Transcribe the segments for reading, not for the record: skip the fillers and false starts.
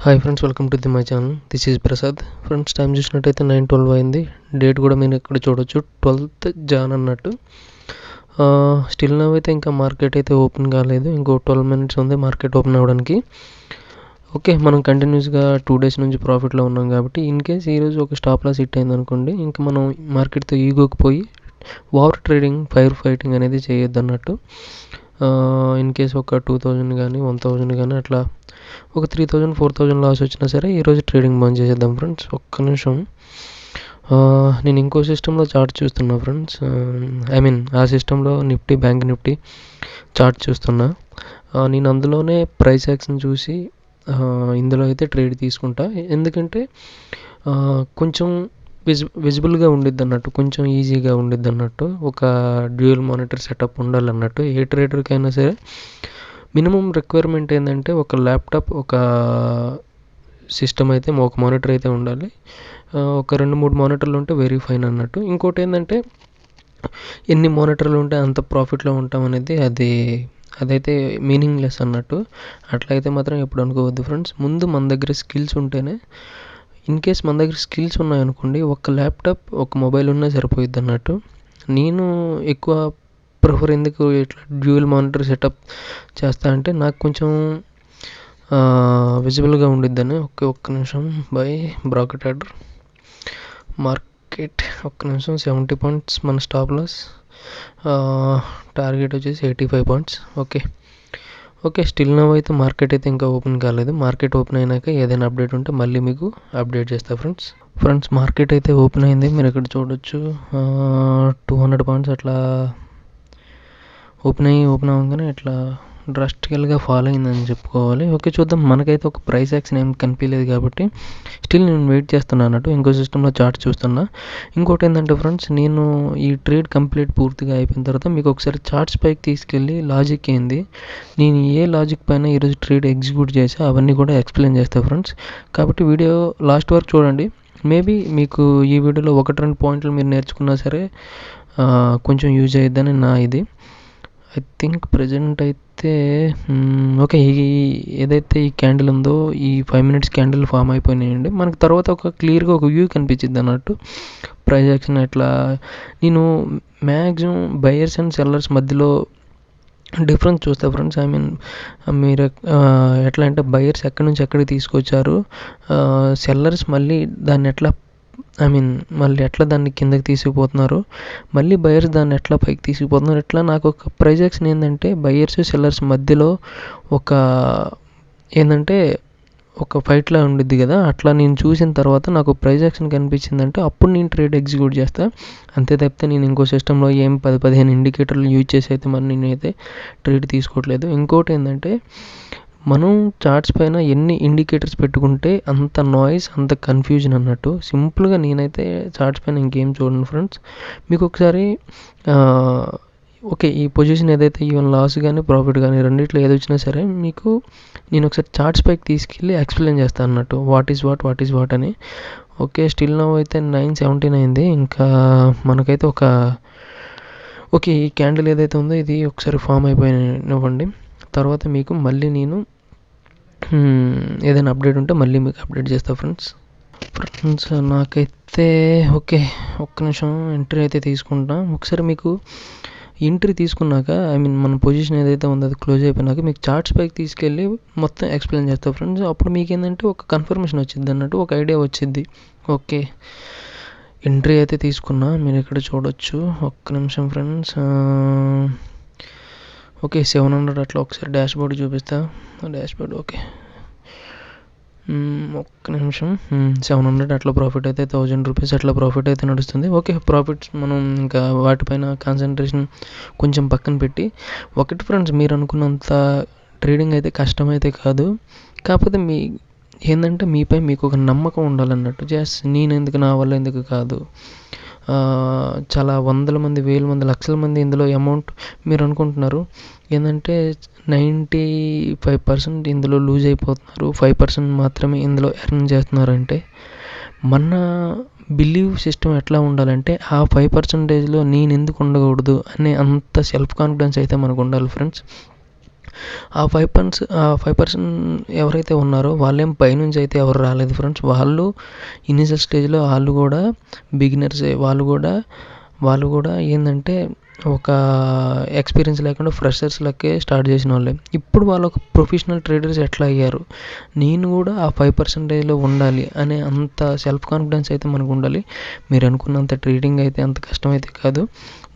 Hi friends, welcome to my channel. This is Prasad. Friends, time చూసినట్టయితే 9:12 అయింది. Date కూడా మీరు ఇక్కడ చూడొచ్చు, 12th జాన్ అన్నట్టు. స్టిల్ నవ్ అయితే ఇంకా మార్కెట్ అయితే ఓపెన్ కాలేదు. ఇంకో 12 minutes ఉంది మార్కెట్ ఓపెన్ అవ్వడానికి. ఓకే, మనం కంటిన్యూస్గా 2 days నుంచి ప్రాఫిట్లో ఉన్నాం కాబట్టి ఇన్ కేస్ ఈరోజు ఒక స్టాప్ లాస్ హిట్ అయింది అనుకోండి, ఇంకా మనం మార్కెట్తో ఈగోకి పోయి ఓవర్ ట్రేడింగ్, ఫైర్ ఫైటింగ్ అనేది చేయొద్దు అన్నట్టు. ఇన్ కేస్ ఒక 2000 కానీ 1000 కానీ అట్లా ఒక 3000 4000 లాస్ వచ్చినా సరే ఈరోజు ట్రేడింగ్ బంద్ చేసేద్దాం ఫ్రెండ్స్. ఒక్క నిమిషం, నేను ఇంకో సిస్టంలో చార్ట్ చూస్తున్నా ఫ్రెండ్స్. ఆ సిస్టంలో నిఫ్టీ, బ్యాంక్ నిఫ్టీ చార్ట్ చూస్తున్నా. నేను అందులోనే ప్రైస్ యాక్షన్ చూసి ఇందులో అయితే ట్రేడ్ తీసుకుంటా. ఎందుకంటే కొంచెం విజిబుల్గా ఉండిద్ది అన్నట్టు, కొంచెం ఈజీగా ఉండిద్ది అన్నట్టు. ఒక డ్యూయల్ మానిటర్ సెటప్ ఉండాలన్నట్టు ఏ ట్రేడర్కైనా సరే. మినిమం రిక్వైర్మెంట్ ఏంటంటే ఒక ల్యాప్టాప్, ఒక సిస్టమ్ అయితే, ఒక మానిటర్ అయితే ఉండాలి. ఒక 2-3 మానిటర్లు ఉంటే వెరీ ఫైన్ అన్నట్టు. ఇంకోటి ఏంటంటే ఎన్ని మానిటర్లు ఉంటే అంత ప్రాఫిట్లో ఉంటాం అనేది అదైతే మీనింగ్లెస్ అన్నట్టు. అట్లయితే మాత్రం ఎప్పుడు అనుకోవద్దు ఫ్రెండ్స్. ముందు మన దగ్గర స్కిల్స్ ఉంటేనే, ఇన్ కేస్ మన దగ్గర స్కిల్స్ ఉన్నాయనుకోండి, ఒక ల్యాప్టాప్, ఒక మొబైల్ ఉన్నా సరిపోయిద్ది అన్నట్టు. నేను ఎక్కువ ప్రిఫర్ ఎందుకు ఇట్లా డ్యూయల్ మానిటర్ సెటప్ చేస్తా అంటే నాకు కొంచెం విజిబుల్గా ఉండిద్దని. ఒక్క నిమిషం. బై బ్రాకెట్ ఆర్డర్ మార్కెట్, ఒక్క నిమిషం. 70 points మన స్టాప్ లాస్. టార్గెట్ వచ్చేసి 85 points. ఓకే, స్టిల్ నవ్ అయితే మార్కెట్ అయితే ఇంకా ఓపెన్ కాలేదు. మార్కెట్ ఓపెన్ అయినాక ఏదైనా అప్డేట్ ఉంటే మళ్ళీ మీకు అప్డేట్ చేస్తా ఫ్రెండ్స్. మార్కెట్ అయితే ఓపెన్ అయింది, మీరు ఇక్కడ చూడొచ్చు. 200 points అట్లా ఓపెన్ అవ్వగానే ఇట్లా డ్రాస్టికల్గా ఫాలో అయిందని చెప్పుకోవాలి. ఓకే, చూద్దాం. మనకైతే ఒక ప్రైస్ యాక్షన్ ఏం కనిపించలేదు కాబట్టి స్టిల్ నేను వెయిట్ చేస్తున్నా అన్నట్టు. ఇంకో సిస్టంలో చార్ట్ చూస్తున్నా. ఇంకోటి ఏంటంటే ఫ్రెండ్స్, నేను ఈ ట్రేడ్ కంప్లీట్ పూర్తిగా అయిపోయిన తర్వాత మీకు ఒకసారి చార్ట్స్ పైకి తీసుకెళ్ళి లాజిక్ ఏంది, నేను ఏ లాజిక్ పైన ఈరోజు ట్రేడ్ ఎగ్జిక్యూట్ చేసా అవన్నీ కూడా ఎక్స్ప్లెయిన్ చేస్తాను ఫ్రెండ్స్. కాబట్టి వీడియో లాస్ట్ వరకు చూడండి. మేబీ మీకు ఈ వీడియోలో 1-2 పాయింట్లు మీరు నేర్చుకున్నా సరే కొంచెం యూజ్ అయ్యిద్దని నా ఇది. ఐ థింక్ ప్రజెంట్ అయితే ఓకే, ఏదైతే ఈ క్యాండిల్ ఉందో, ఈ 5 minutes క్యాండిల్ ఫామ్ అయిపోయినాయండి. మనకు తర్వాత ఒక క్లియర్గా ఒక వ్యూ కనిపించింది అన్నట్టు. ప్రైస్ యాక్షన్ ఎట్లా, నేను మ్యాక్సిమం బయర్స్ అండ్ సెల్లర్స్ మధ్యలో డిఫరెన్స్ చూస్తా ఫ్రెండ్స్. మీరు ఎట్లా అంటే బయర్స్ ఎక్కడి నుంచి ఎక్కడికి తీసుకొచ్చారు, సెల్లర్స్ మళ్ళీ దాన్ని ఎట్లా మళ్ళీ ఎట్లా దాన్ని కిందకి తీసుకుపోతున్నారు, మళ్ళీ బయర్స్ దాన్ని ఎట్లా పైకి తీసుకుపోతున్నారు. ఇట్లా నాకు ఒక ప్రైస్ యాక్షన్ ఏంటంటే బయర్స్ సెల్లర్స్ మధ్యలో ఒక ఫైట్లా ఉండిద్ది కదా. అట్లా నేను చూసిన తర్వాత నాకు ప్రైస్ యాక్షన్ కనిపించిందంటే అప్పుడు నేను ట్రేడ్ ఎగ్జిక్యూట్ చేస్తా. అంతే తప్పితే నేను ఇంకో సిస్టంలో ఏం 10-15 ఇండికేటర్లు యూజ్ చేసి అయితే మరి నేనైతే ట్రేడ్ తీసుకోవట్లేదు. ఇంకోటి ఏంటంటే మనం చార్ట్స్ పైన ఎన్ని ఇండికేటర్స్ పెట్టుకుంటే అంత నాయిస్, అంత కన్ఫ్యూజన్ అన్నట్టు. సింపుల్గా నేనైతే చార్ట్స్ పైన ఇంకేం చూడను ఫ్రెండ్స్. మీకు ఒకసారి ఓకే, ఈ పొజిషన్ ఏదైతే ఈవెన్ లాస్ కానీ ప్రాఫిట్ కానీ రెండిట్లో ఏది వచ్చినా సరే మీకు నేను ఒకసారి చార్ట్స్ పైకి తీసుకెళ్ళి ఎక్స్ప్లెయిన్ చేస్తాను అన్నట్టు, వాట్ ఈజ్ వాట్ అని. ఓకే, స్టిల్ నవ్ అయితే 9:17 అయింది. ఇంకా మనకైతే ఓకే, ఈ క్యాండిల్ ఏదైతే ఉందో ఇది ఒకసారి ఫామ్ అయిపోయినివ్వండి. తర్వాత మీకు మళ్ళీ నేను ఏదైనా అప్డేట్ ఉంటే మళ్ళీ మీకు అప్డేట్ చేస్తా ఫ్రెండ్స్. నాకైతే ఓకే, ఒక్క నిమిషం ఎంట్రీ అయితే తీసుకుంటా. ఒకసారి మీకు ఎంట్రీ తీసుకున్నాక మన పొజిషన్ ఏదైతే ఉందో అది క్లోజ్ అయిపోయినాక మీకు చార్ట్స్ పైకి తీసుకెళ్ళి మొత్తం ఎక్స్ప్లెయిన్ చేస్తా ఫ్రెండ్స్. అప్పుడు మీకు ఏంటంటే ఒక కన్ఫర్మేషన్ వచ్చింది అన్నట్టు, ఒక ఐడియా వచ్చింది. ఓకే, ఎంట్రీ అయితే తీసుకున్నా, మీరు ఇక్కడ చూడొచ్చు. ఒక్క నిమిషం ఫ్రెండ్స్. ఓకే, 700 అట్లా ఒకసారి డాష్ బోర్డ్ చూపిస్తా. ఓకే, ఒక్క నిమిషం. 700 అట్లా ప్రాఫిట్ అయితే 1000 రూపీస్ అట్లా ప్రాఫిట్ అయితే నడుస్తుంది. ఓకే, ప్రాఫిట్స్ మనం ఇంకా వాటిపైన కాన్సన్ట్రేషన్ కొంచెం పక్కన పెట్టి, ఒకటి ఫ్రెండ్స్, మీరు అనుకున్నంత ట్రేడింగ్ అయితే కష్టమైతే కాదు. కాకపోతే ఏంటంటే మీపై మీకు ఒక నమ్మకం ఉండాలన్నట్టు. నేను ఎందుకు, నా వల్ల ఎందుకు కాదు. చాలా వందల మంది, వేల మంది, లక్షల మంది ఇందులో అమౌంట్ మీరు అనుకుంటున్నారు ఏంటంటే 95% ఇందులో లూజ్ అయిపోతున్నారు, 5% మాత్రమే ఇందులో ఎర్న్ చేస్తున్నారంటే మన బిలీవ్ సిస్టమ్ ఎట్లా ఉండాలంటే ఆ 5%లో నేను ఎందుకు ఉండకూడదు అనే అంత సెల్ఫ్ కాన్ఫిడెన్స్ అయితే మనకు ఉండాలి ఫ్రెండ్స్. ఆ 5% ఎవరైతే ఉన్నారో వాళ్ళేం పైనుంచి అయితే ఎవరు రాలేదు ఫ్రెండ్స్. వాళ్ళు ఇనీషియల్ స్టేజ్లో వాళ్ళు కూడా బిగినర్సే. వాళ్ళు కూడా ఏంటంటే ఒక ఎక్స్పీరియన్స్ లేకుండా ఫ్రెషర్స్ లెక్కే స్టార్ట్ చేసిన వాళ్ళే. ఇప్పుడు వాళ్ళు ఒక ప్రొఫెషనల్ ట్రేడర్స్ ఎట్లా అయ్యారు, నేను కూడా ఆ 5%లో ఉండాలి అనే అంత సెల్ఫ్ కాన్ఫిడెన్స్ అయితే మనకు ఉండాలి. మీరు అనుకున్నంత ట్రేడింగ్ అయితే అంత కష్టమైతే కాదు.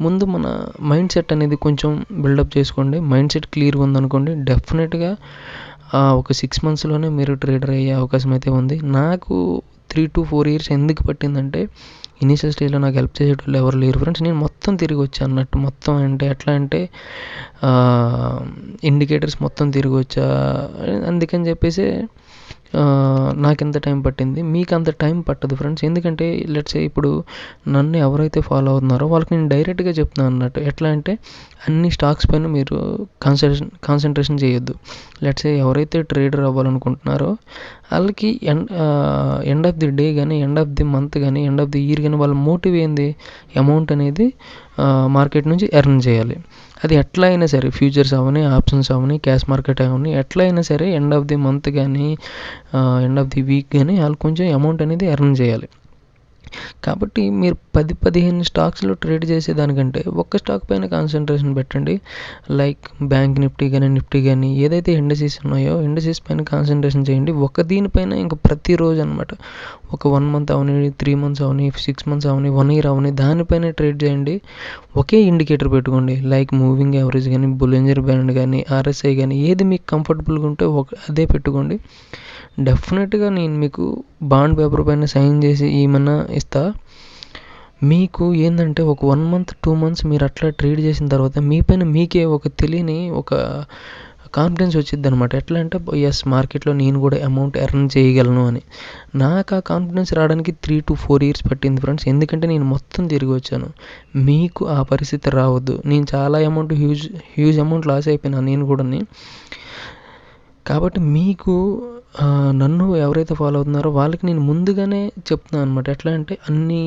ముందు మన మైండ్ సెట్ అనేది కొంచెం బిల్డప్ చేసుకోండి. మైండ్ సెట్ క్లియర్గా ఉందనుకోండి, డెఫినెట్గా ఒక 6 monthsలోనే మీరు ట్రేడర్ అయ్యే అవకాశం అయితే ఉంది. నాకు 3 to 4 years ఎందుకు పట్టిందంటే, ఇనీషియల్ స్టేజ్లో నాకు హెల్ప్ చేసేటోళ్ళు ఎవరు లేరు ఫ్రెండ్స్. నేను మొత్తం తిరిగి వచ్చా అన్నట్టు. మొత్తం అంటే ఎట్లా అంటే ఇండికేటర్స్ మొత్తం తిరిగి వచ్చా. అందుకని చెప్పేసి నాకు ఎంత టైం పట్టింది, మీకు అంత టైం పట్టదు ఫ్రెండ్స్. ఎందుకంటే లెట్స్ ఇప్పుడు నన్ను ఎవరైతే ఫాలో అవుతున్నారో వాళ్ళకి నేను డైరెక్ట్గా చెప్తున్నాను అన్నట్టు. ఎట్లా అంటే అన్ని స్టాక్స్ పైన మీరు కాన్సన్ట్రేషన్ చేయొద్దు. లెట్స్ ఎవరైతే ట్రేడర్ అవ్వాలనుకుంటున్నారో వాళ్ళకి ఎండ్ ఆఫ్ ది డే కానీ, ఎండ్ ఆఫ్ ది మంత్ కానీ, ఎండ్ ఆఫ్ ది ఇయర్ కానీ వాళ్ళ మోటివ్ ఏంది, అమౌంట్ అనేది మార్కెట్ నుంచి ఎర్న్ చేయాలి. అది ఎట్లా అయినా సరే, ఫ్యూచర్స్ అవని, ఆప్షన్స్ అవని, క్యాష్ మార్కెట్ అవని, ఎట్లా అయినా సరే ఎండ్ ఆఫ్ ది మంత్ కానీ, ఎండ్ ఆఫ్ ది వీక్ కానీ వాళ్ళు కొంచెం అమౌంట్ అనేది ఎర్న్ చేయాలి. కాబట్టి మీరు 10-15 స్టాక్స్లో ట్రేడ్ చేసేదానికంటే ఒక్క స్టాక్ పైన కాన్సన్ట్రేషన్ పెట్టండి. లైక్ బ్యాంక్ నిఫ్టీ కానీ, నిఫ్టీ కానీ, ఏదైతే ఇండస్ట్రీస్ ఉన్నాయో ఇండస్ట్రీస్ పైన కాన్సన్ట్రేషన్ చేయండి. ఒక దీనిపైన ఇంకా ప్రతిరోజు అనమాట. ఒక 1 month అవని, 3 months అవని, 6 months అవని, 1 year అవని, దానిపైన ట్రేడ్ చేయండి. ఒకే ఇండికేటర్ పెట్టుకోండి. లైక్ మూవింగ్ యావరేజ్ కానీ, బొలింజర్ బ్యాండ్ కానీ, ఆర్ఎస్ఐ కానీ, ఏది మీకు కంఫర్టబుల్గా ఉంటే అదే పెట్టుకోండి. డెఫినెట్గా నేను మీకు బాండ్ పేపర్ పైన సైన్ చేసి ఏమన్నా ఇస్తా. మీకు ఏంటంటే ఒక 1 month 2 months మీరు అట్లా ట్రేడ్ చేసిన తర్వాత మీ పైన మీకే ఒక తెలియని ఒక కాన్ఫిడెన్స్ వచ్చింది అనమాట. ఎట్లా అంటే ఎస్, మార్కెట్లో నేను కూడా అమౌంట్ ఎర్న్ చేయగలను అని. నాకు ఆ కాన్ఫిడెన్స్ రావడానికి 3 to 4 years పట్టింది ఫ్రెండ్స్. ఎందుకంటే నేను మొత్తం తిరిగి వచ్చాను. మీకు ఆ పరిస్థితి రావద్దు. నేను చాలా అమౌంట్ హ్యూజ్ అమౌంట్ లాస్ అయిపోయినా నేను కూడా. కాబట్టి మీకు నన్ను ఎవరైతే ఫాలో అవుతున్నారో వాళ్ళకి నేను ముందుగానే చెప్తున్నాను అనమాట. ఎట్లా అంటే అన్ని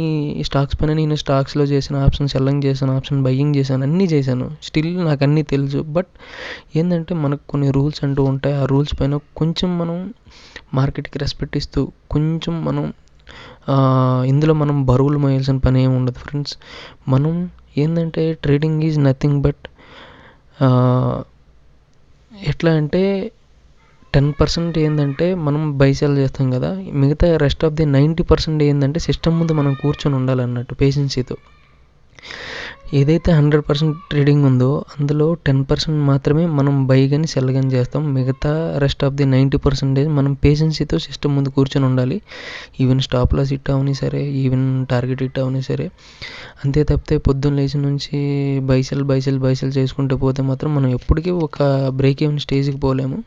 స్టాక్స్ పైన నేను స్టాక్స్లో చేసిన ఆప్షన్ సెల్లింగ్ చేశాను, ఆప్షన్ బయ్యింగ్ చేశాను, అన్నీ చేశాను. స్టిల్ నాకు అన్నీ తెలుసు. బట్ ఏంటంటే మనకు కొన్ని రూల్స్ అంటూ ఉంటాయి. ఆ రూల్స్ పైన కొంచెం మనం మార్కెట్కి రెస్పెక్ట్ ఇస్తూ కొంచెం మనం ఇందులో మనం బరువులు మోయాల్సిన పని ఏమి ఉండదు ఫ్రెండ్స్. మనం ఏంటంటే ట్రేడింగ్ ఈజ్ నథింగ్ బట్ ఎట్లా అంటే 10% ఏంటంటే మనం బై సెల్ చేస్తాం కదా, మిగతా రెస్ట్ ఆఫ్ ది 90% ఏంటంటే సిస్టమ్ ముందు మనం కూర్చొని ఉండాలన్నట్టు పేషెన్సీతో. ఏదైతే 100% ట్రేడింగ్ ఉందో అందులో 10% మాత్రమే మనం బై కానీ సెల్ కానీ చేస్తాం. మిగతా రెస్ట్ ఆఫ్ ది 90% మనం పేషెన్సీతో సిస్టమ్ ముందు కూర్చొని ఉండాలి. ఈవెన్ స్టాప్ లాస్ హిట్ అవని సరే, ఈవెన్ టార్గెట్ హిట్ అవని సరే. అంతే తప్పితే పొద్దున్న లేచి నుంచి బై సెల్ చేసుకుంటూ పోతే మాత్రం మనం ఎప్పటికీ ఒక బ్రేక్ ఈవెన్ స్టేజ్కి పోలేము.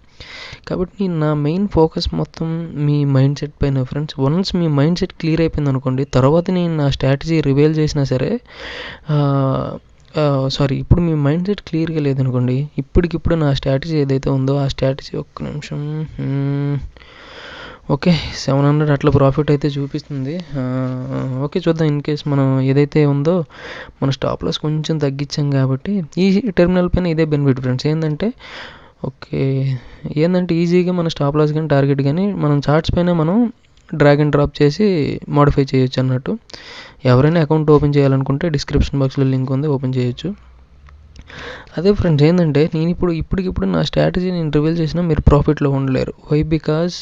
కాబట్టి నా మెయిన్ ఫోకస్ మొత్తం మీ మైండ్ సెట్ పైన ఫ్రెండ్స్. వన్స్ మీ మైండ్ సెట్ క్లియర్ అయిపోయింది అనుకోండి, తర్వాత నేను నా స్ట్రాటజీ రివీల్ చేసినా సరే ఇప్పుడు మీ మైండ్ సెట్ క్లియర్గా లేదనుకోండి, ఇప్పటికిప్పుడు నా స్ట్రాటజీ ఏదైతే ఉందో ఆ స్ట్రాటజీ ఒక్క నిమిషం ఓకే 700 అట్లా ప్రాఫిట్ అయితే చూపిస్తుంది. ఓకే చూద్దాం. ఇన్ కేస్ మనం ఏదైతే ఉందో మన స్టాప్ లాస్ కొంచెం తగ్గించాం కాబట్టి ఈ టెర్మినల్ పైన ఇదే బెనిఫిట్ ఫ్రెండ్స్. ఏంటంటే ఈజీగా మన స్టాప్ లాస్ కానీ టార్గెట్ కానీ మనం చార్ట్స్ పైన మనం డ్రాగ్ అండ్ డ్రాప్ చేసి మోడిఫై చేయొచ్చు అన్నట్టు. ఎవరైనా అకౌంట్ ఓపెన్ చేయాలనుకుంటే డిస్క్రిప్షన్ బాక్స్లో లింక్ ఉంది, ఓపెన్ చేయొచ్చు. అదే ఫ్రెండ్స్, ఏంటంటే నేను ఇప్పటికిప్పుడు నా స్ట్రాటజీ నేను రివీల్ చేసినా మీరు ప్రాఫిట్లో ఉండలేరు. వై? బికాజ్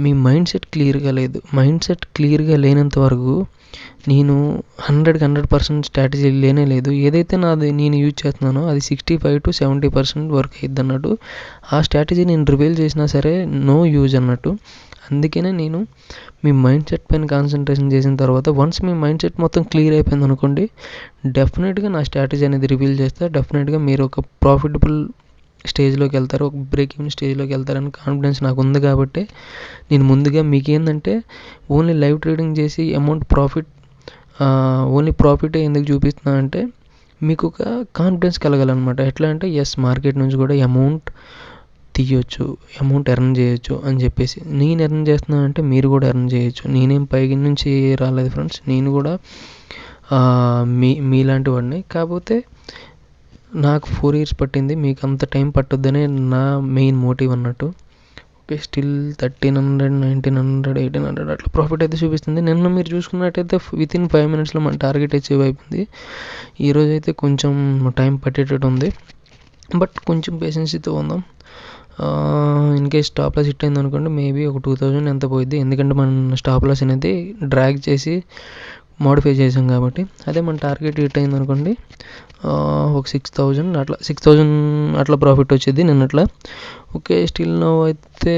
మీ మైండ్ సెట్ క్లియర్గా లేదు. మైండ్ సెట్ క్లియర్గా లేనంత వరకు నేను 100% స్ట్రాటజీ లేనే లేదు. ఏదైతే నేను యూజ్ చేస్తున్నానో అది 65 to 70% వర్క్ అయ్యిద్ది అన్నట్టు. ఆ స్ట్రాటజీ నేను రివీల్ చేసినా సరే నో యూజ్ అన్నట్టు. అందుకనే నేను మీ మైండ్ సెట్ పైన కాన్సన్ట్రేషన్ చేసిన తర్వాత వన్స్ మీ మైండ్ సెట్ మొత్తం క్లియర్ అయిపోయింది అనుకోండి, డెఫినెట్గా నా స్ట్రాటజీ అనేది రివీల్ చేస్తా. డెఫినెట్గా మీరు ఒక ప్రాఫిటబుల్ స్టేజ్లోకి వెళ్తారు, ఒక బ్రేక్ ఈవెన్ స్టేజ్లోకి వెళ్తారని కాన్ఫిడెన్స్ నాకు ఉంది. కాబట్టి నేను ముందుగా మీకు ఏంటంటే ఓన్లీ లైవ్ ట్రేడింగ్ చేసి ఓన్లీ ప్రాఫిటే ఎందుకు చూపిస్తున్నా అంటే మీకు ఒక కాన్ఫిడెన్స్ కలగాలన్నమాట. ఎట్లా అంటే ఎస్, మార్కెట్ నుంచి కూడా అమౌంట్ తీయొచ్చు, అమౌంట్ ఎర్న్ చేయొచ్చు అని చెప్పేసి. నేను ఎర్న్ చేస్తున్నాను అంటే మీరు కూడా ఎర్న్ చేయొచ్చు. నేనేం పైకి నుంచి రాలేదు ఫ్రెండ్స్, నేను కూడా మీలాంటి వాడిని. కాకపోతే నాకు 4 ఇయర్స్ పట్టింది, మీకు అంత టైం పట్టుద్దనే నా మెయిన్ మోటివ్ అన్నట్టు. ఓకే, స్టిల్ 1300, 1900, 1800 అట్లా ప్రాఫిట్ అయితే చూపిస్తుంది. నిన్న మీరు చూసుకున్నట్టయితే వితిన్ 5 మినిట్స్లో మన టార్గెట్ అచీవ్ అయిపోయింది. ఈరోజు అయితే కొంచెం టైం పట్టేటట్టు ఉంది, బట్ కొంచెం పేషెన్సీతో ఉందాం. In case stop loss hit అయింది అనుకోండి, మేబీ ఒక 2000 ఎంత పోయింది, ఎందుకంటే మనం స్టాప్ లాస్ అనేది డ్రాగ్ చేసి మోడిఫై చేసాం కాబట్టి. అదే మన టార్గెట్ హిట్ అయింది అనుకోండి, ఒక 6000 అట్లా ప్రాఫిట్ వచ్చింది నిన్నట్లా. ఓకే, స్టిల్ నో అయితే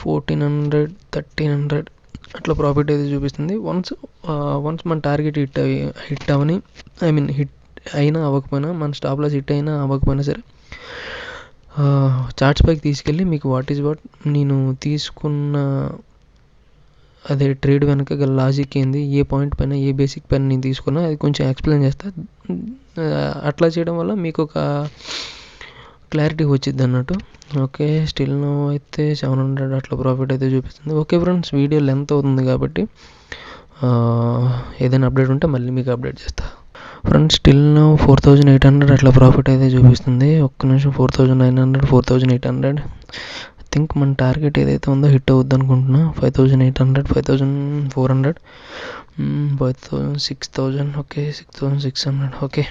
1400, 1300 అట్లా ప్రాఫిట్ అయితే చూపిస్తుంది. వన్స్ మన టార్గెట్ హిట్ అవని హిట్ అయినా అవ్వకపోయినా, మన స్టాప్ లాస్ హిట్ అయినా అవ్వకపోయినా సరే, చార్ట్స్ పైకి తీసుకెళ్ళి మీకు వాట్ నేను తీసుకున్న అదే ట్రేడ్ వెనక గల లాజిక్ ఏంది, ఏ పాయింట్ పైన, ఏ బేసిక్ పైన నేను తీసుకున్నా అది కొంచెం ఎక్స్ప్లెయిన్ చేస్తా. అట్లా చేయడం వల్ల మీకు ఒక క్లారిటీ వచ్చింది అన్నట్టు. ఓకే, స్టిల్ నో అయితే 700 అట్లా ప్రాఫిట్ అయితే చూపిస్తుంది. ఓకే ఫ్రెండ్స్, వీడియో లెంత్ అవుతుంది కాబట్టి ఏదైనా అప్డేట్ ఉంటే మళ్ళీ మీకు అప్డేట్ చేస్తా. ఫ్రెండ్స్, స్టిల్ నో 4800 అట్లా ప్రాఫిట్ అయితే చూపిస్తుంది. ఒక్క నిమిషం, 4900, 4800. ఐ థింక్ మన టార్గెట్ ఏదైతే ఉందో హిట్ అవుద్ది అనుకుంటున్నా. 5800, 5400, 6000. ఓకే, 6600. ఓకే,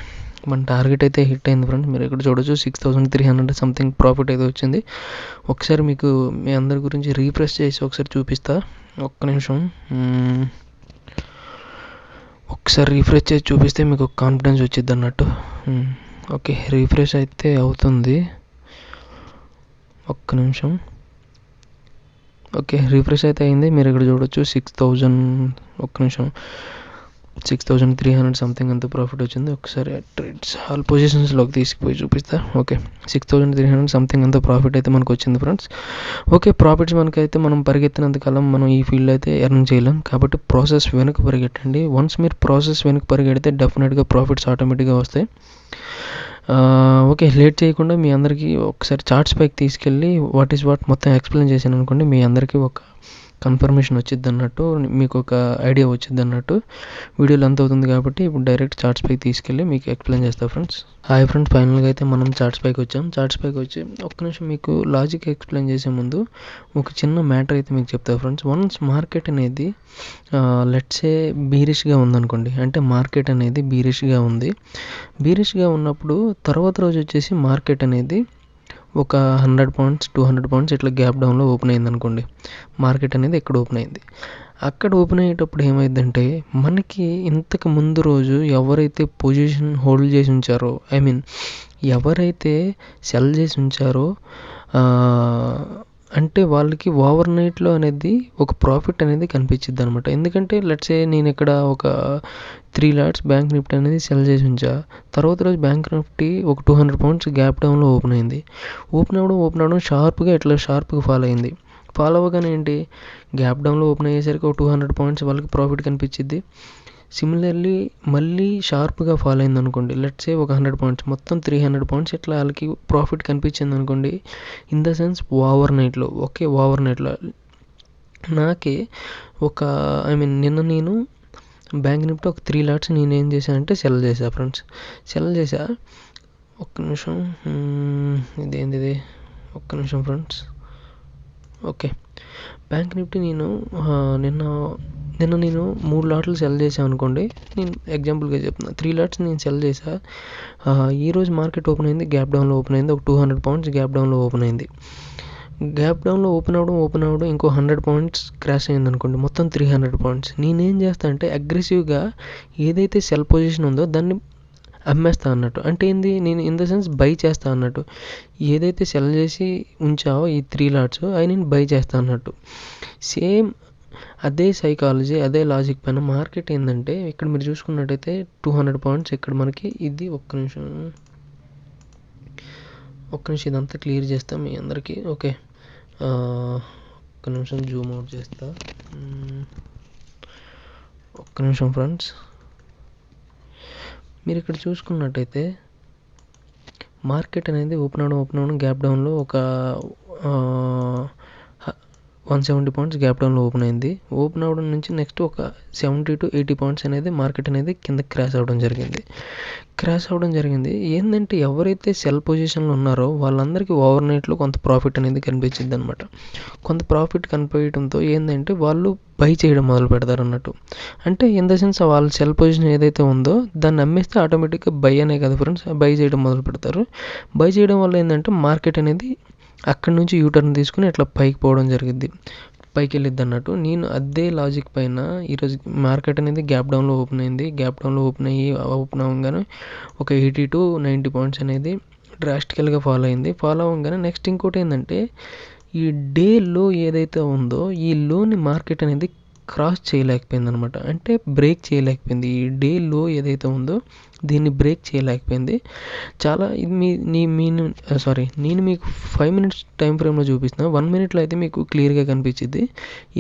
మన టార్గెట్ అయితే హిట్ అయింది ఫ్రెండ్స్. మీరు ఇక్కడ చూడొచ్చు 6300 సంథింగ్ ప్రాఫిట్ అయితే వచ్చింది. ఒకసారి మీకు మీ అందరి గురించి రీఫ్రెష్ చేసి ఒకసారి చూపిస్తా. ఒక్క నిమిషం, ఒకసారి రీఫ్రెష్ చేసి చూపిస్తే మీకు కాన్ఫిడెన్స్ వచ్చింది అన్నట్టు. ఓకే, రీఫ్రెష్ అయితే అవుతుంది. ఒక్క నిమిషం. ఓకే, రీఫ్రెష్ అయితే అయింది. మీరు ఇక్కడ చూడొచ్చు 6000. ఒక్క నిమిషం, 6300 సంథింగ్ అంత ప్రాఫిట్ వచ్చింది. ఒకసారి ట్రేడ్స్ ఆల్ పొజిషన్స్లోకి తీసుకుపోయి చూపిస్తా. ఓకే, 6300 సంథింగ్ అంత ప్రాఫిట్ అయితే మనకు వచ్చింది ఫ్రెండ్స్. ఓకే, ప్రాఫిట్స్ మనకైతే మనం పరిగెత్తినంత కాలం మనం ఈ ఫీల్డ్ అయితే ఎర్న్ చేయలేం, కాబట్టి ప్రాసెస్ వెనక పరిగెట్టండి. వన్స్ మీరు ప్రాసెస్ వెనక పరిగెడితే డెఫినెట్గా ప్రాఫిట్స్ ఆటోమేటిక్గా వస్తాయి. ఓకే, లేట్ చేయకుండా మీ అందరికీ ఒకసారి చార్ట్స్ పైకి తీసుకెళ్ళి వాట్ మొత్తం ఎక్స్ప్లెయిన్ చేశాను అనుకోండి, మీ అందరికీ ఒక కన్ఫర్మేషన్ వచ్చింది అన్నట్టు, మీకు ఒక ఐడియా వచ్చింది అన్నట్టు. వీడియోలో ఎంత అవుతుంది కాబట్టి ఇప్పుడు డైరెక్ట్ చార్ట్స్ పైకి తీసుకెళ్ళి మీకు ఎక్స్ప్లెయిన్ చేస్తా ఫ్రెండ్స్. హాయ్ ఫ్రెండ్స్, ఫైనల్గా అయితే మనం చార్ట్స్ పైకి వచ్చాం. చార్ట్స్ పైకి వచ్చి ఒక్క నిమిషం మీకు లాజిక్ ఎక్స్ప్లెయిన్ చేసే ముందు ఒక చిన్న మ్యాటర్ అయితే మీకు చెప్తా ఫ్రెండ్స్. వన్స్ మార్కెట్ అనేది లెట్సే బీరిష్గా ఉందనుకోండి, అంటే మార్కెట్ అనేది బీరిష్గా ఉంది. బీరిష్గా ఉన్నప్పుడు తర్వాత రోజు వచ్చేసి మార్కెట్ అనేది ఒక 100 పాయింట్స్, 200 పాయింట్స్ ఇట్లా గ్యాప్ డౌన్లో ఓపెన్ అయింది అనుకోండి. మార్కెట్ అనేది ఎక్కడ ఓపెన్ అయింది, అక్కడ ఓపెన్ అయ్యేటప్పుడు ఏమైందంటే, మనకి ఇంతకు ముందు రోజు ఎవరైతే పొజిషన్ హోల్డ్ చేసి ఉంచారో, ఎవరైతే సెల్ చేసి ఉంచారో, అంటే వాళ్ళకి ఓవర్ నైట్లో అనేది ఒక ప్రాఫిట్ అనేది కనిపించింది అనమాట. ఎందుకంటే లెట్సే నేను ఇక్కడ ఒక 3 lakhs బ్యాంక్ నిఫ్టీ అనేది సెల్ చేసి ఉంచా. తర్వాత రోజు బ్యాంక్ నిఫ్టీ ఒక 200 పాయింట్స్ గ్యాప్ డౌన్లో ఓపెన్ అయింది. ఓపెన్ అవ్వడం షార్ప్గా ఫాలో అయింది. ఫాలో అవ్వగానే ఏంటి, గ్యాప్ డౌన్లో ఓపెన్ అయ్యేసరికి ఒక 200 పాయింట్స్ వాళ్ళకి ప్రాఫిట్ కనిపించింది. సిమిలర్లీ మళ్ళీ షార్ప్గా ఫాలో అయింది అనుకోండి, లెట్సే ఒక 100 పాయింట్స్, మొత్తం 300 పాయింట్స్ ఇట్లా వాళ్ళకి ప్రాఫిట్ కనిపించింది అనుకోండి. ఇన్ ద సెన్స్ ఓవర్ నైట్లో నాకే ఒక నిన్న నేను బ్యాంక్ నిఫ్టీ ఒక 3 lakhs నేను ఏం చేశానంటే సెల్ చేశా ఫ్రెండ్స్. సెల్ చేశా. ఒక్క నిమిషం, ఇదేంటిది, ఒక్క నిమిషం ఫ్రెండ్స్. ఓకే, బ్యాంక్ నిఫ్టీ నేను నిన్న నేను 3 లాట్లు సెల్ చేసాను అనుకోండి. నేను ఎగ్జాంపుల్గా చెప్తున్నా, 3 lakhs నేను సెల్ చేసా. ఈరోజు మార్కెట్ ఓపెన్ అయింది, గ్యాప్ డౌన్లో ఓపెన్ అయింది. ఒక 200 పాయింట్స్ గ్యాప్ డౌన్లో ఓపెన్ అయింది. గ్యాప్ డౌన్లో ఓపెన్ అవ్వడం ఇంకో 100 పాయింట్స్ క్రాష్ అయింది అనుకోండి, మొత్తం 300 పాయింట్స్. నేనేం చేస్తా అంటే అగ్రెసివ్గా ఏదైతే సెల్ పొజిషన్ ఉందో దాన్ని అమ్మేస్తా అన్నట్టు. అంటే ఏంది, నేను ఇన్ ద సెన్స్ బై చేస్తా అన్నట్టు. ఏదైతే సెల్ చేసి ఉంచావో ఈ 3 lakhs అవి నేను బై చేస్తా అన్నట్టు. సేమ్ అదే సైకాలజీ, అదే లాజిక్ పైన మార్కెట్ ఏంటంటే, ఇక్కడ మీరు చూసుకున్నట్టయితే 200 పాయింట్స్ ఇక్కడ మనకి ఇది. ఒక్క నిమిషం ఇదంతా క్లియర్ చేస్తా మీ అందరికీ. ఓకే, ఒక్క నిమిషం జూమ్ అవుట్ చేస్తా. ఒక్క నిమిషం ఫ్రెండ్స్, మీరు ఇక్కడ చూసుకున్నట్టయితే మార్కెట్ అనేది ఓపెన్ అవడం గ్యాప్ డౌన్లో ఒక 170 పాయింట్స్ గ్యాప్ డౌన్లో ఓపెన్ అయింది. ఓపెన్ అవ్వడం నుంచి నెక్స్ట్ ఒక 70 to 80 పాయింట్స్ అనేది మార్కెట్ అనేది కింద క్రాష్ అవ్వడం జరిగింది. ఏంటంటే ఎవరైతే సెల్ పొజిషన్లో ఉన్నారో వాళ్ళందరికీ ఓవర్ నైట్లో కొంత ప్రాఫిట్ అనేది కనిపించింది అనమాట. కొంత ప్రాఫిట్ కనిపించడంతో ఏంటంటే వాళ్ళు బై చేయడం మొదలు పెడతారు అన్నట్టు. అంటే ఇన్ ద సెన్స్ వాళ్ళ సెల్ పొజిషన్ ఏదైతే ఉందో దాన్ని అమ్మేస్తే ఆటోమేటిక్గా బై అనే కదా ఫ్రెండ్స్, బై చేయడం మొదలు పెడతారు. బై చేయడం వల్ల ఏంటంటే మార్కెట్ అనేది అక్కడి నుంచి యూటర్న్ తీసుకుని ఇట్లా పైకి పోవడం జరిగింది, పైకి వెళ్ళిద్ది అన్నట్టు. నేను అదే లాజిక్ పైన ఈరోజు మార్కెట్ అనేది గ్యాప్ డౌన్లో ఓపెన్ అయింది. గ్యాప్ డౌన్లో ఓపెన్ అవ్వగానే ఒక 80 to 90 పాయింట్స్ అనేది డ్రాస్టికల్గా ఫాలో అవ్వగానే నెక్స్ట్ ఇంకోటి ఏంటంటే ఈ డే లో ఏదైతే ఉందో ఈ లోని మార్కెట్ అనేది క్రాస్ చేయలేకపోయింది అనమాట. అంటే బ్రేక్ చేయలేకపోయింది. ఈ డే లో ఏదైతే ఉందో దీన్ని బ్రేక్ చేయలేకపోయింది. చాలా నేను మీకు 5 minutes టైం ఫ్రేమ్లో చూపిస్తున్నా. 1 minute అయితే మీకు క్లియర్గా కనిపించింది.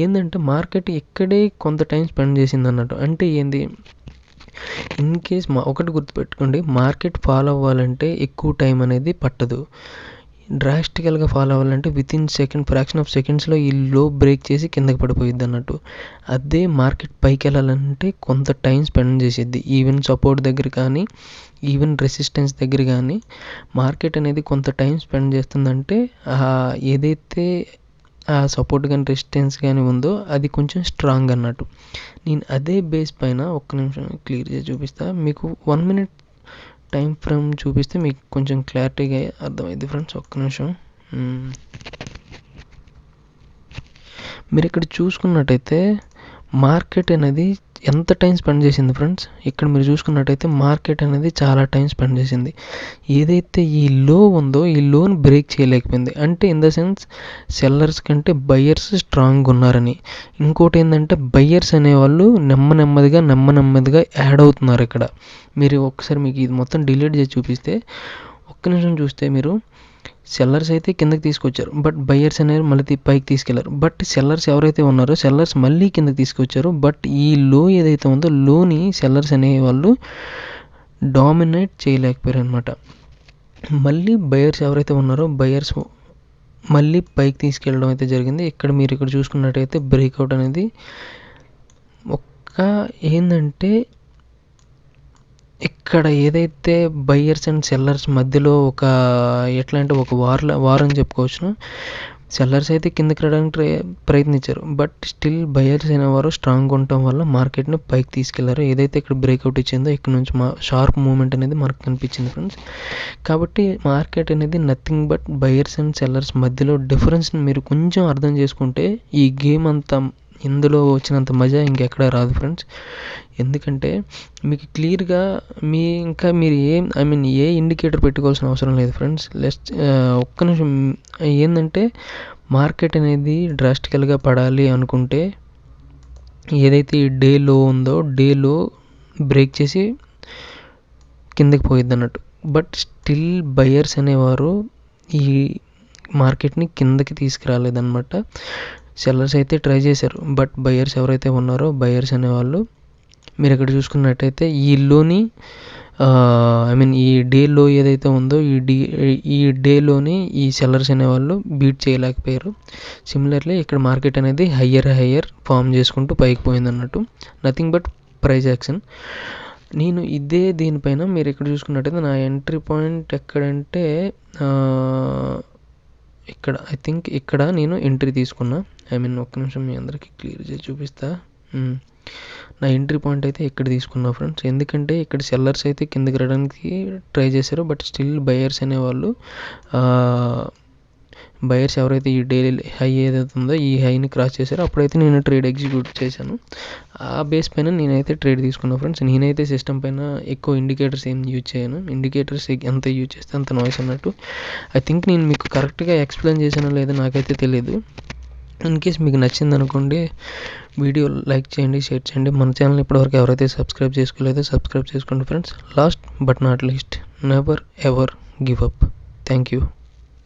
ఏంటంటే మార్కెట్ ఇక్కడే కొంత టైం స్పెండ్ చేసింది అన్నట్టు. అంటే ఏంది, ఇన్ కేస్ ఒకటి గుర్తుపెట్టుకోండి, మార్కెట్ ఫాలో అవ్వాలంటే ఎక్కువ టైం అనేది పట్టదు. డ్రాస్టికల్గా ఫాలో అవ్వాలంటే వితిన్ ఫ్రాక్షన్ ఆఫ్ సెకండ్స్లో ఈ లో బ్రేక్ చేసి కిందకి పడిపోయిద్ది అన్నట్టు. అదే మార్కెట్ పైకి వెళ్ళాలంటే కొంత టైం స్పెండ్ చేసిద్ది. ఈవెన్ సపోర్ట్ దగ్గర కానీ ఈవెన్ రెసిస్టెన్స్ దగ్గర కానీ మార్కెట్ అనేది కొంత టైం స్పెండ్ చేస్తుందంటే ఏదైతే ఆ సపోర్ట్ కానీ రెసిస్టెన్స్ కానీ ఉందో అది కొంచెం స్ట్రాంగ్ అన్నట్టు. నేను అదే బేస్ పైన ఒక్క నిమిషం క్లియర్గా చూపిస్తా మీకు. 1 minute టైం ఫ్రేమ్ చూపిస్తే మీకు కొంచెం క్లారిటీగా అర్థమైంది ఫ్రెండ్స్. ఒక్క నిమిషం. మీరు ఇక్కడ చూసుకున్నట్టయితే మార్కెట్ అనేది ఎంత టైం స్పెండ్ చేసింది ఫ్రెండ్స్. ఇక్కడ మీరు చూసుకున్నట్టయితే మార్కెట్ అనేది చాలా టైం స్పెండ్ చేసింది. ఏదైతే ఈ లో ఉందో ఈ లోని బ్రేక్ చేయలేకపోయింది. అంటే ఇన్ ద సెన్స్ సెల్లర్స్ కంటే బయ్యర్స్ స్ట్రాంగ్గా ఉన్నారని. ఇంకోటి ఏంటంటే బయ్యర్స్ అనేవాళ్ళు నెమ్మదిగా యాడ్ అవుతున్నారు ఇక్కడ. మీరు ఒకసారి మీకు ఇది మొత్తం డిలీట్ చేసి చూపిస్తే ఒక్క నిమిషం చూస్తే మీరు సెల్లర్స్ అయితే కిందకి తీసుకొచ్చారు, బట్ బయ్యర్స్ అనేవి మళ్ళీ పైకి తీసుకెళ్లారు. బట్ సెల్లర్స్ ఎవరైతే ఉన్నారో సెల్లర్స్ మళ్ళీ కిందకి తీసుకొచ్చారు. బట్ ఈ లో ఏదైతే ఉందో లోని సెల్లర్స్ అనేవాళ్ళు డామినేట్ చేయలేకపోయారు అనమాట. మళ్ళీ బయ్యర్స్ ఎవరైతే ఉన్నారో బయ్యర్స్ మళ్ళీ పైకి తీసుకెళ్ళడం అయితే జరిగింది. మీరు ఇక్కడ చూసుకున్నట్టయితే బ్రేక్అవుట్ అనేది ఏంటంటే ఇక్కడ ఏదైతే బయ్యర్స్ అండ్ సెల్లర్స్ మధ్యలో ఎట్లా అంటే ఒక వార్ అని చెప్పుకోవచ్చు. సెల్లర్స్ అయితే కిందకి రావడానికి ప్రయత్నించారు, బట్ స్టిల్ బయ్యర్స్ అనేవారు స్ట్రాంగ్ ఉండటం వల్ల మార్కెట్ని పైకి తీసుకెళ్లారు. ఏదైతే ఇక్కడ బ్రేక్అవుట్ ఇచ్చిందో ఇక్కడ నుంచి షార్ప్ మూవ్మెంట్ అనేది మనకు కనిపించింది ఫ్రెండ్స్. కాబట్టి మార్కెట్ అనేది nothing but buyers and sellers మధ్యలో డిఫరెన్స్ని మీరు కొంచెం అర్థం చేసుకుంటే ఈ గేమ్ అంతా ఇందులో వచ్చినంత మజా ఇంకెక్కడ రాదు ఫ్రెండ్స్. ఎందుకంటే మీకు క్లియర్గా మీరు ఏ ఇండికేటర్ పెట్టుకోవాల్సిన అవసరం లేదు ఫ్రెండ్స్. ఒక్క నిమిషం. ఏంటంటే మార్కెట్ అనేది డ్రాస్టికల్గా పడాలి అనుకుంటే ఏదైతే ఈ డే లో ఉందో డే లో బ్రేక్ చేసి కిందకి పోయిద్ది అన్నట్టు. బట్ స్టిల్ బయ్యర్స్ అనేవారు ఈ మార్కెట్ని కిందకి తీసుకురాలేదన్నమాట. సెల్లర్స్ అయితే ట్రై చేశారు, బట్ బయ్యర్స్ ఎవరైతే ఉన్నారో బయ్యర్స్ అనేవాళ్ళు మీరు ఇక్కడ చూసుకున్నట్టయితే ఈ లోని ఈ డే లో ఏదైతే ఉందో ఈ డేలోని ఈ సెల్లర్స్ అనేవాళ్ళు బీట్ చేయలేకపోయారు. సిమిలర్లీ ఇక్కడ మార్కెట్ అనేది హయ్యర్ ఫామ్ చేసుకుంటూ పైకి పోయింది అన్నట్టు. Nothing but price action. నేను దీనిపైన మీరు ఇక్కడ చూసుకున్నట్టయితే నా ఎంట్రీ పాయింట్ ఎక్కడంటే ఇక్కడ ఇక్కడ నేను ఎంట్రీ తీసుకున్నా. ఒక్క నిమిషం మీ అందరికీ క్లియర్ చేసి చూపిస్తా. నా ఎంట్రీ పాయింట్ అయితే ఇక్కడ తీసుకున్నా ఫ్రెండ్స్. ఎందుకంటే ఇక్కడ సెల్లర్స్ అయితే కిందకి రావడానికి ట్రై చేశారు, బట్ స్టిల్ బయ్యర్స్ అనేవాళ్ళు బయర్స్ ఎవరైతే ఈ డైలీ హై ఏదైతే ఉందో ఈ హైని క్రాస్ చేశారో అప్పుడైతే నేను ట్రేడ్ ఎగ్జిక్యూట్ చేశాను. ఆ బేస్ పైన నేనైతే ట్రేడ్ తీసుకున్నాను ఫ్రెండ్స్. నేనైతే సిస్టమ్ పైన ఎక్కువ ఇండికేటర్స్ ఏం యూజ్ చేయను. ఇండికేటర్స్ ఎంత యూజ్ చేస్తే అంత నాయిస్ అన్నట్టు. ఐ థింక్ నేను మీకు కరెక్ట్గా ఎక్స్ప్లెయిన్ చేశానో లేదో నాకైతే తెలియదు. ఇన్ కేస్ మీకు నచ్చింది అనుకోండి, వీడియో లైక్ చేయండి, షేర్ చేయండి. మన ఛానల్ ఇప్పటివరకు ఎవరైతే సబ్స్క్రైబ్ చేసుకోలేదో సబ్స్క్రైబ్ చేసుకోండి friends. Last but not least, never ever give up. Thank you.